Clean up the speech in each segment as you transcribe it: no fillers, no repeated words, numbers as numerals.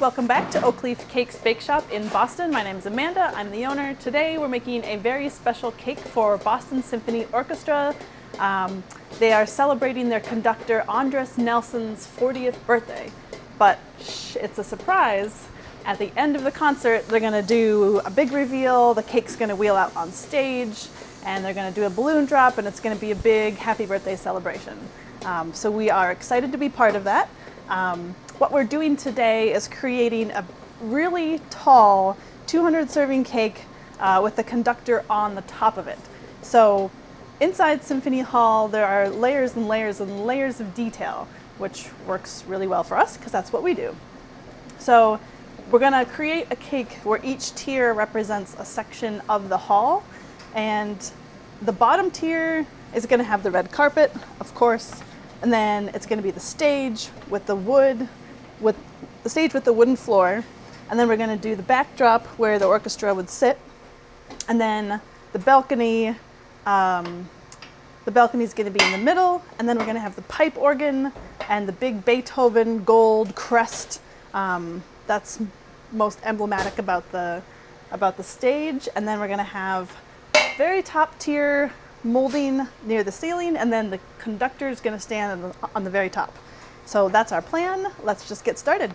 welcome back to Oakleaf Cakes Bake Shop in Boston. My name is Amanda, I'm the owner. Today we're making a very special cake for Boston Symphony Orchestra. They are celebrating their conductor Andris Nelson's 40th birthday, but it's a surprise. At the end of the concert, they're gonna do a big reveal, the cake's gonna wheel out on stage, and they're gonna do a balloon drop, and it's gonna be a big happy birthday celebration. So we are excited to be part of that. What we're doing today is creating a really tall 200 serving cake with the conductor on the top of it. So inside Symphony Hall, there are layers and layers and layers of detail, which works really well for us because that's what we do. So we're gonna create a cake where each tier represents a section of the hall, and the bottom tier is gonna have the red carpet, of course, and then it's gonna be the stage with the wooden floor, and then we're gonna do the backdrop where the orchestra would sit, and then the balcony. The balcony is gonna be in the middle, and then we're gonna have the pipe organ and the big Beethoven gold crest. That's most emblematic about the stage, and then we're gonna have very top tier molding near the ceiling, and then the conductor is gonna stand on the very top. So that's our plan. Let's just get started.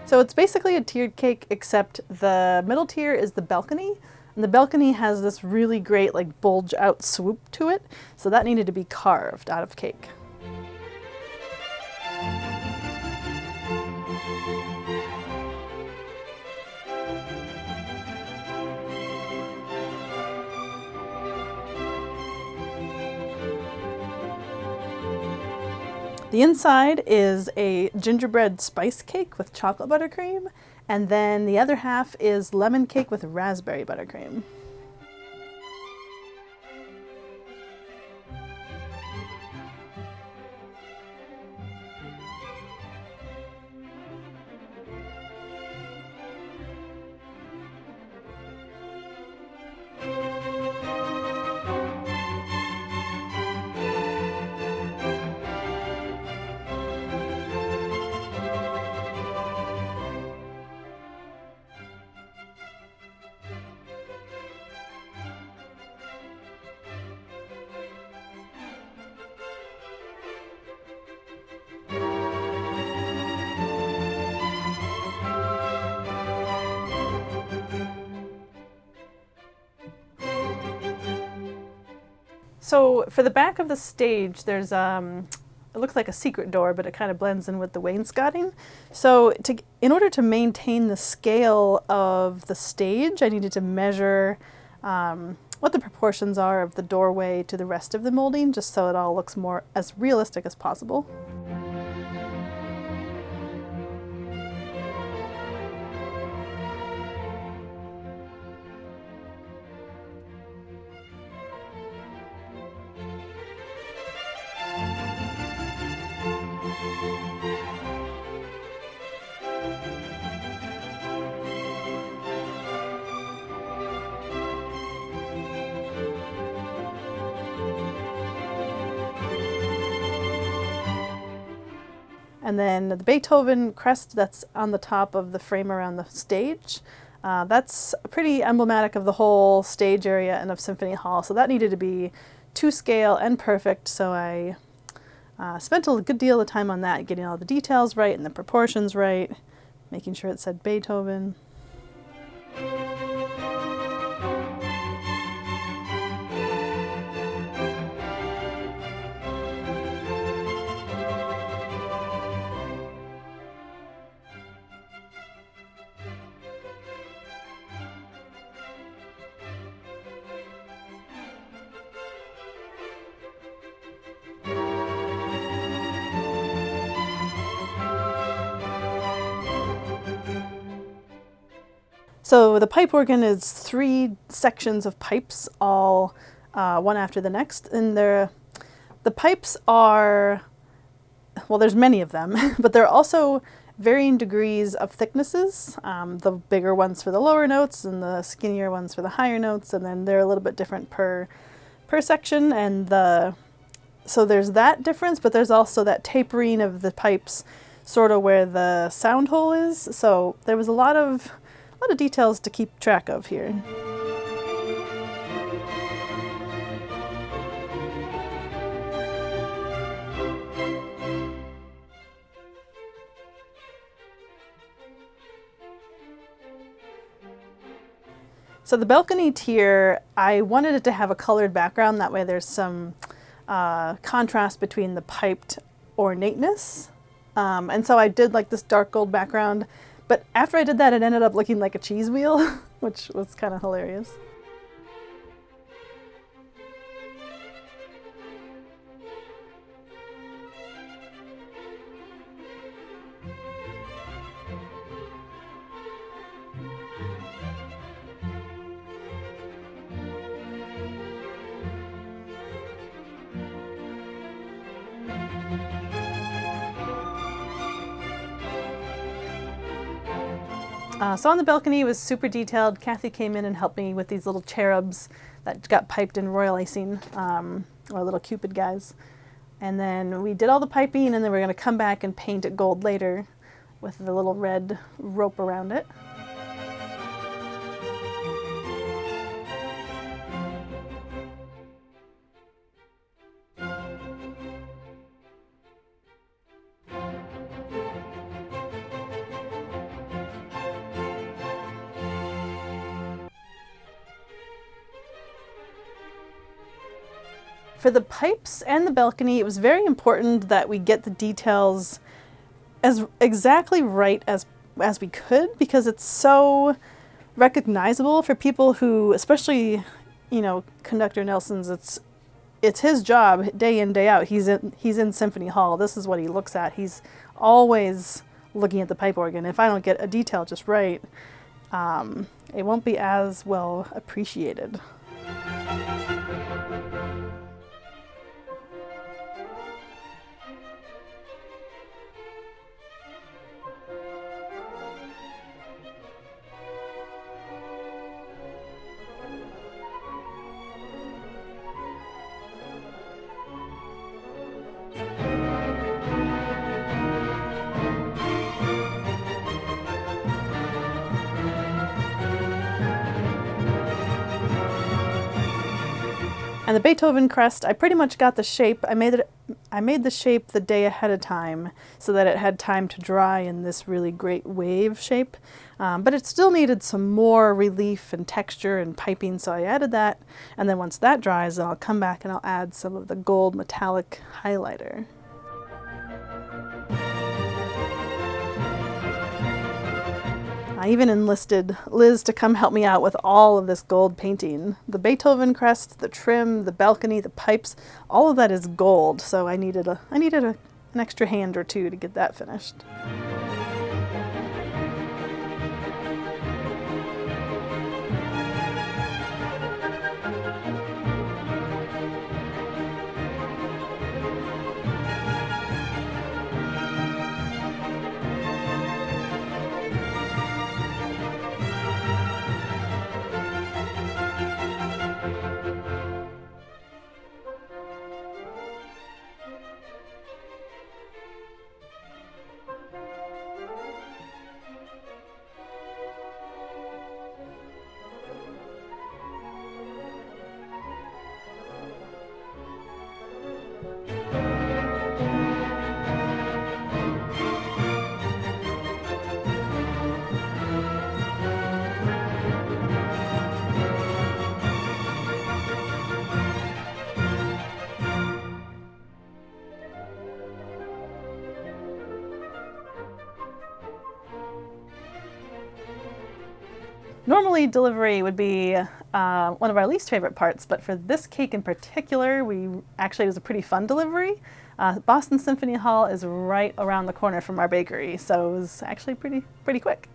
So it's basically a tiered cake, except the middle tier is the balcony, and the balcony has this really great like bulge out swoop to it, so that needed to be carved out of cake. The inside is a gingerbread spice cake with chocolate buttercream, and then the other half is lemon cake with raspberry buttercream. So for the back of the stage, there's it looks like a secret door, but it kind of blends in with the wainscoting. So in order to maintain the scale of the stage, I needed to measure what the proportions are of the doorway to the rest of the molding, just so it all looks more as realistic as possible. And then the Beethoven Crest that's on the top of the frame around the stage. That's pretty emblematic of the whole stage area and of Symphony Hall. So that needed to be to scale and perfect. So I spent a good deal of time on that, getting all the details right and the proportions right, making sure it said Beethoven. So the pipe organ is 3 sections of pipes, all one after the next, and the pipes are well, there's many of them, but there are also varying degrees of thicknesses. The bigger ones for the lower notes and the skinnier ones for the higher notes, and then they're a little bit different per section. And so there's that difference, but there's also that tapering of the pipes sort of where the sound hole is. So there was a lot of details to keep track of here. So the balcony tier, I wanted it to have a colored background. That way there's some contrast between the piped ornateness. And so I did like this dark gold background. But after I did that, it ended up looking like a cheese wheel, which was kind of hilarious. So on the balcony, it was super detailed. Kathy came in and helped me with these little cherubs that got piped in royal icing, or little Cupid guys. And then we did all the piping, and then we're going to come back and paint it gold later with the little red rope around it. For the pipes and the balcony, it was very important that we get the details as exactly right as we could, because it's so recognizable for people who, especially, you know, conductor Nelson's, it's his job day in, day out. He's in Symphony Hall. This is what he looks at. He's always looking at the pipe organ. If I don't get a detail just right, it won't be as well appreciated. And the Beethoven Crest, I pretty much got the shape. I made the shape the day ahead of time so that it had time to dry in this really great wave shape. But it still needed some more relief and texture and piping, so I added that. And then once that dries, then I'll come back and I'll add some of the gold metallic highlighter. I even enlisted Liz to come help me out with all of this gold painting. The Beethoven Crest, the trim, the balcony, the pipes, all of that is gold, so I needed an extra hand or two to get that finished. Normally delivery would be one of our least favorite parts, but for this cake in particular, it was a pretty fun delivery. Boston Symphony Hall is right around the corner from our bakery, so it was actually pretty quick.